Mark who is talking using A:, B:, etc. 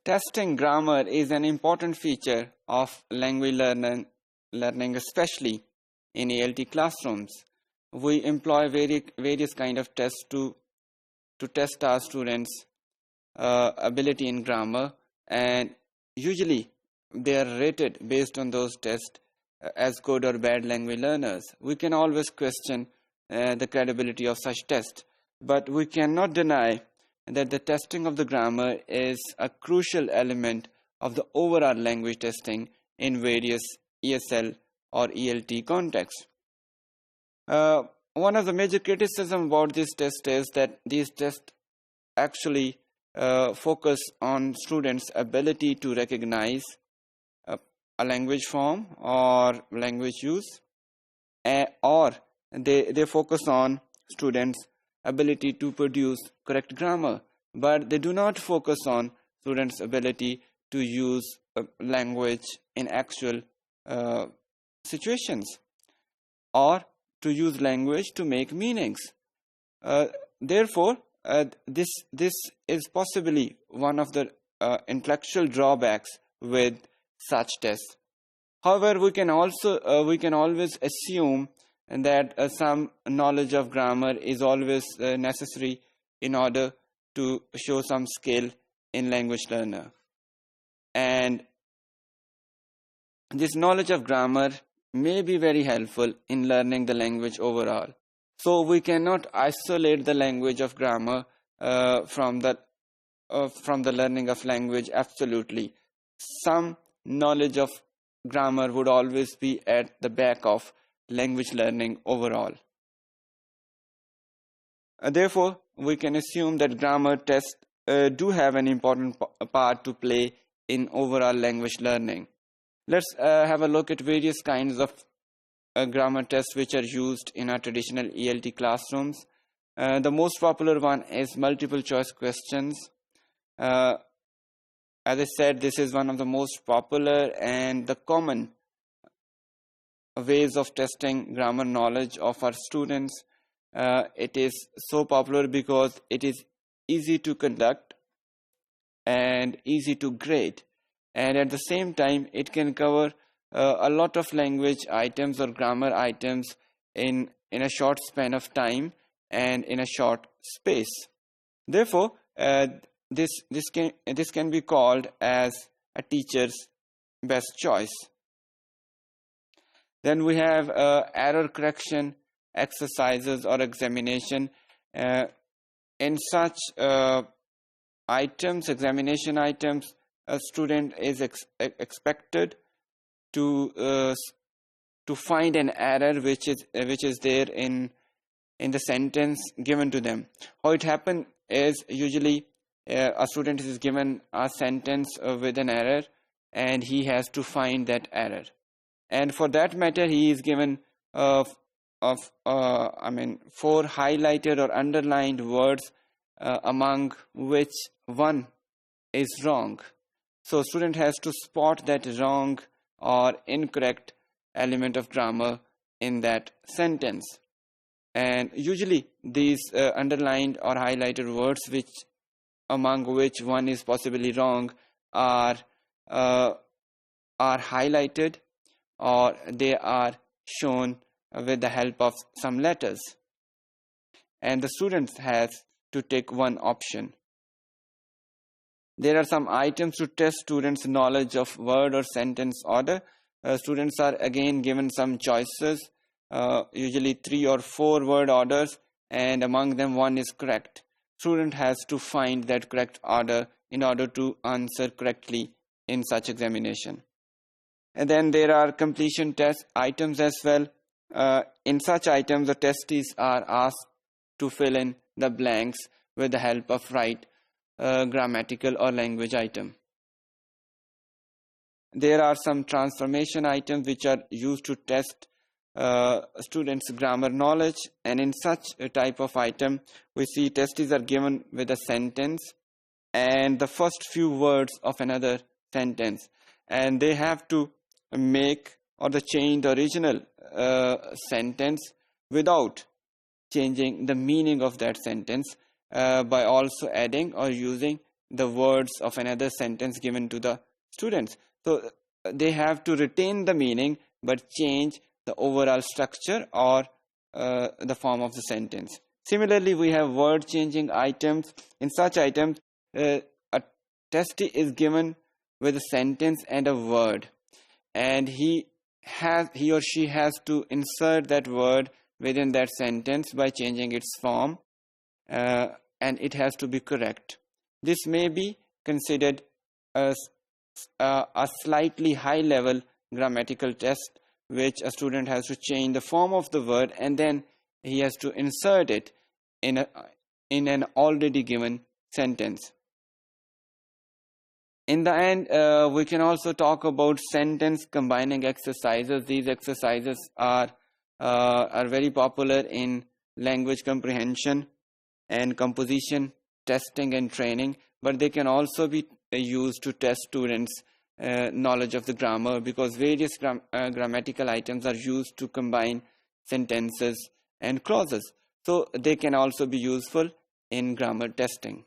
A: Testing grammar is an important feature of language learning, especially in ALT classrooms. We employ various kind of tests to test our students' ability in grammar, and usually they are rated based on those tests as good or bad language learners. We can always question the credibility of such tests, but we cannot deny that the testing of the grammar is a crucial element of the overall language testing in various ESL or ELT contexts. One of the major criticisms about this test is that these tests actually focus on students' ability to recognize a language form or language use, or they focus on students' ability to produce correct grammar, but they do not focus on students' ability to use language in actual situations, or to use language to make meanings. Therefore, this is possibly one of the intellectual drawbacks with such tests. However, we can always assume that some knowledge of grammar is always necessary in order to show some skill in language learner. And this knowledge of grammar may be very helpful in learning the language overall. So we cannot isolate the language of grammar from the learning of language absolutely. Some knowledge of grammar would always be at the back of language learning overall. Therefore, we can assume that grammar tests do have an important part to play in overall language learning. Let's have a look at various kinds of grammar tests which are used in our traditional ELT classrooms. The most popular one is multiple choice questions. As I said, this is one of the most popular and the common ways of testing grammar knowledge of our students. It is so popular because it is easy to conduct and easy to grade, and at the same time it can cover a lot of language items or grammar items in a short span of time and in a short space. Therefore, this can be called as a teacher's best choice. Then we have error correction exercises or examination. In such examination items, a student is expected to find an error which is there in the sentence given to them. How it happens is usually a student is given a sentence with an error, and he has to find that error. And for that matter, he is given 4 highlighted or underlined words, among which one is wrong. So student has to spot that wrong or incorrect element of grammar in that sentence. And usually these underlined or highlighted words, among which one is possibly wrong, are highlighted, or they are shown with the help of some letters, and the student has to take one option. There are some items to test students' knowledge of word or sentence order. Students are again given some choices, usually 3 or 4 word orders, and among them one is correct. Student has to find that correct order in order to answer correctly in such examination. And then there are completion test items as well. In such items, the testees are asked to fill in the blanks with the help of right grammatical or language item. There are some transformation items which are used to test students' grammar knowledge, and in such a type of item, we see testees are given with a sentence and the first few words of another sentence, and they have to make or change the original sentence without changing the meaning of that sentence by also adding or using the words of another sentence given to the students. So they have to retain the meaning but change the overall structure or the form of the sentence. Similarly, we have word changing items. In such items, a testee is given with a sentence and a word, and he or she has to insert that word within that sentence by changing its form, and it has to be correct. This may be considered as a slightly high level grammatical test, which a student has to change the form of the word and then he has to insert it in an already given sentence. In the end, we can also talk about sentence combining exercises. These exercises are very popular in language comprehension and composition testing and training, but they can also be used to test students' knowledge of the grammar, because various grammatical items are used to combine sentences and clauses. So they can also be useful in grammar testing.